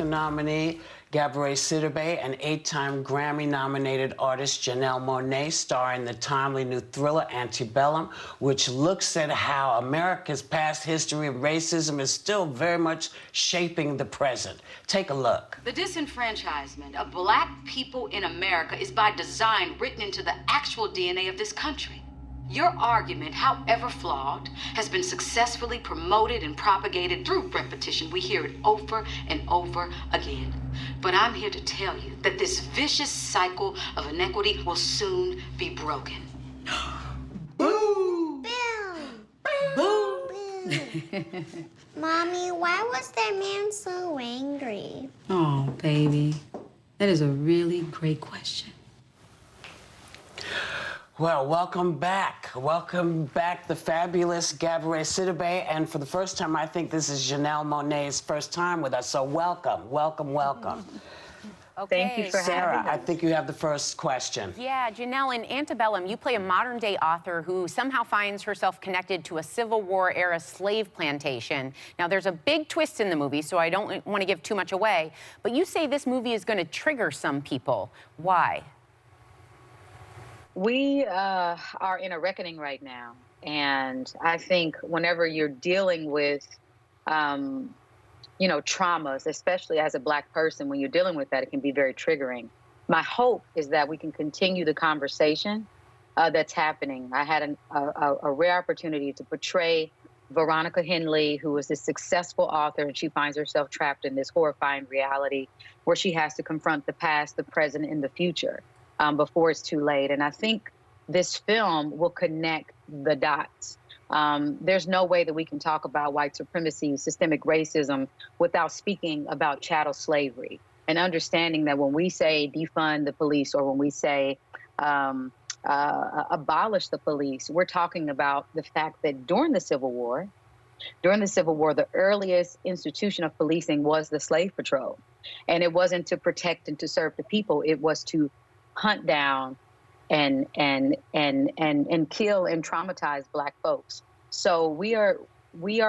nominee Gabourey Sidibe and 8-time Grammy-nominated artist Janelle Monáe star in the timely new thriller Antebellum, which looks at how America's past history of racism is still very much shaping the present. Take a look. The disenfranchisement of black people in America is by design written into the actual DNA of this country. Your argument, however flawed, has been successfully promoted and propagated through repetition. We hear it over and over again. But I'm here to tell you that this vicious cycle of inequity will soon be broken. Boo! Bill! Boo! Boo! Mommy, why was that man so angry? Oh, baby. That is a really great question. Well, welcome back. Welcome back, the fabulous Gabourey Sidibe. And for the first time, I think this is Janelle Monáe's first time with us. So welcome, welcome, welcome. Okay. Thank you for Sarah, having us. I think you have the first question. Yeah, Janelle, in Antebellum, you play a modern-day author who somehow finds herself connected to a Civil War-era slave plantation. Now, there's a big twist in the movie, so I don't want to give too much away, but you say this movie is going to trigger some people. Why? We are in a reckoning right now. And I think whenever you're dealing with, traumas, especially as a Black person, when you're dealing with that, it can be very triggering. My hope is that we can continue the conversation that's happening. I had a rare opportunity to portray Veronica Henley, who is a successful author, and she finds herself trapped in this horrifying reality where she has to confront the past, the present, and the future. Before it's too late. And I think this film will connect the dots. There's no way that we can talk about white supremacy, systemic racism, without speaking about chattel slavery and understanding that when we say defund the police or when we say abolish the police, we're talking about the fact that during the Civil War, the earliest institution of policing was the slave patrol. And it wasn't to protect and to serve the people. It was to hunt down and kill and traumatize Black folks. So we are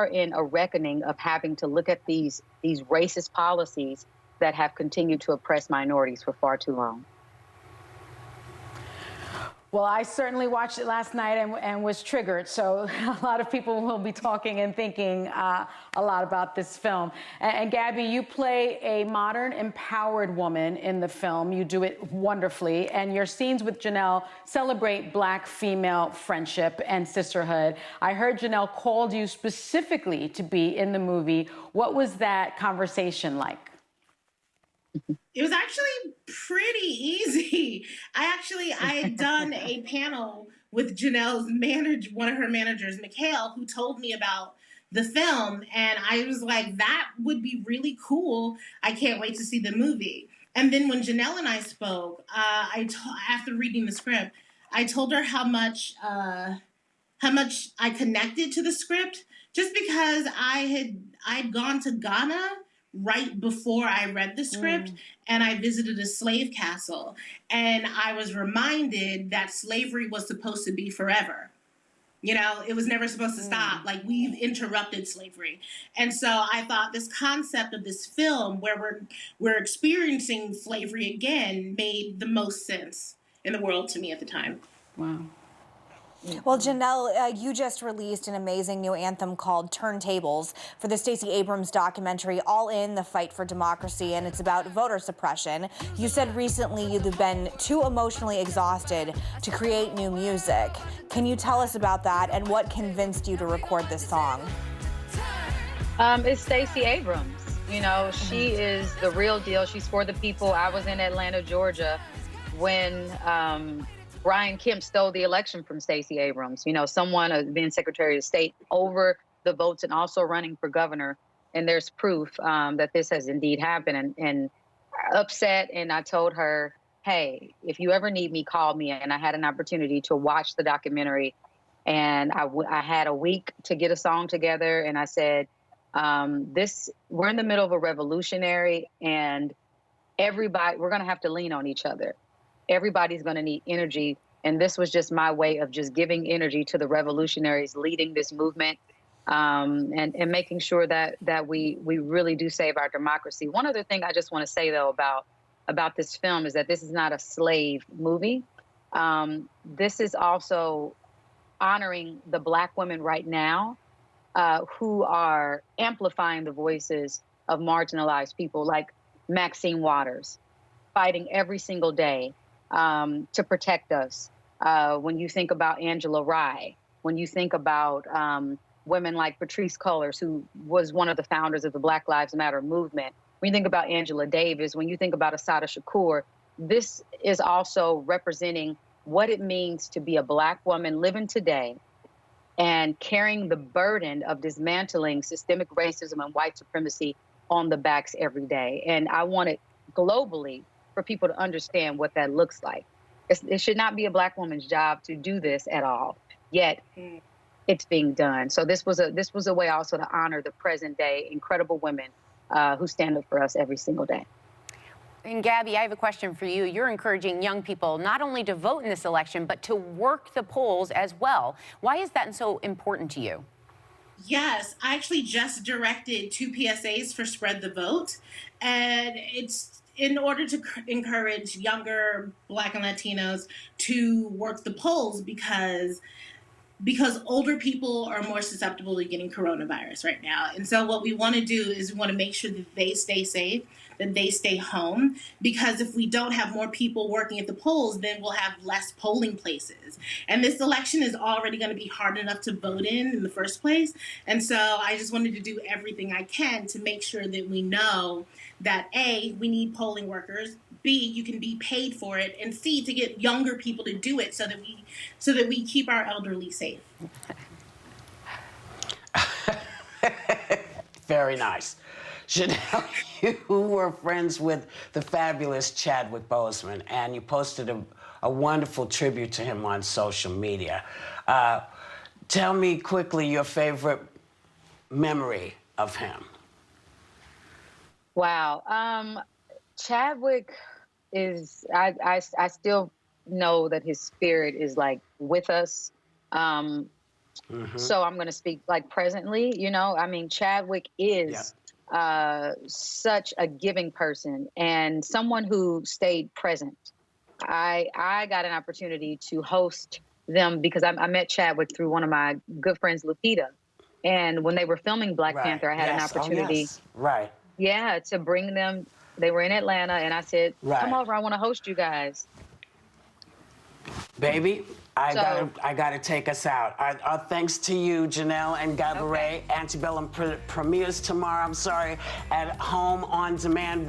in a reckoning of having to look at these racist policies that have continued to oppress minorities for far too long. Well, I certainly watched it last night and was triggered. So a lot of people will be talking and thinking a lot about this film. And Gabby, you play a modern, empowered woman in the film. You do it wonderfully. And your scenes with Janelle celebrate Black female friendship and sisterhood. I heard Janelle called you specifically to be in the movie. What was that conversation like? It was actually pretty easy. I had done a panel with Janelle's manager, one of her managers, Mikhail, who told me about the film. And I was like, that would be really cool. I can't wait to see the movie. And then when Janelle and I spoke, after reading the script, I told her how much I connected to the script, just because I'd gone to Ghana right before I read the script, and I visited a slave castle. And I was reminded that slavery was supposed to be forever. You know, it was never supposed to stop. Like, we've interrupted slavery. And so I thought this concept of this film where we're experiencing slavery again made the most sense in the world to me at the time. Wow. Well, Janelle, you just released an amazing new anthem called Turntables for the Stacey Abrams documentary, All In, the Fight for Democracy, and it's about voter suppression. You said recently you've been too emotionally exhausted to create new music. Can you tell us about that and what convinced you to record this song? It's Stacey Abrams. You know, she is the real deal. She's for the people. I was in Atlanta, Georgia, when Brian Kemp stole the election from Stacey Abrams. You know, someone being Secretary of State over the votes and also running for governor. And there's proof that this has indeed happened. And upset, and I told her, hey, if you ever need me, call me. And I had an opportunity to watch the documentary. And I had a week to get a song together. And I said, we're in the middle of a revolutionary, and we're going to have to lean on each other. Everybody's going to need energy. And this was just my way of just giving energy to the revolutionaries leading this movement and making sure that we really do save our democracy. One other thing I just want to say, though, about this film is that this is not a slave movie. This is also honoring the Black women right now who are amplifying the voices of marginalized people, like Maxine Waters, fighting every single day to protect us. When you think about Angela Rye, when you think about women like Patrisse Cullors, who was one of the founders of the Black Lives Matter movement, when you think about Angela Davis, when you think about Assata Shakur, this is also representing what it means to be a Black woman living today and carrying the burden of dismantling systemic racism and white supremacy on the backs every day. And I want it globally for people to understand what that looks like. It should not be a Black woman's job to do this at all, yet it's being done. So this was a way also to honor the present day incredible women who stand up for us every single day. And Gabby, I have a question for you. You're encouraging young people not only to vote in this election, but to work the polls as well. Why is that so important to you? Yes, I actually just directed 2 PSAs for Spread the Vote, and it's in order to encourage younger Black and Latinos to work the polls because older people are more susceptible to getting coronavirus right now. And so what we want to do is we want to make sure that they stay safe, that they stay home, because if we don't have more people working at the polls, then we'll have less polling places. And this election is already going to be hard enough to vote in the first place. And so I just wanted to do everything I can to make sure that we know that A, we need polling workers, B, you can be paid for it, and C, to get younger people to do it so that we keep our elderly safe. Very nice. Janelle, you were friends with the fabulous Chadwick Boseman, and you posted a wonderful tribute to him on social media. Tell me quickly your favorite memory of him. Wow. Chadwick is, I still know that his spirit is like with us. So I'm going to speak like presently, you know, I mean, Chadwick is such a giving person and someone who stayed present. I got an opportunity to host them because I met Chadwick through one of my good friends, Lupita. And when they were filming Black Panther, I had an opportunity. Yeah, to bring them. They were in Atlanta, and I said, come over, I want to host you guys. Baby, I gotta take us out. Our thanks to you, Janelle and Gabourey. Antebellum premieres tomorrow, at home on demand.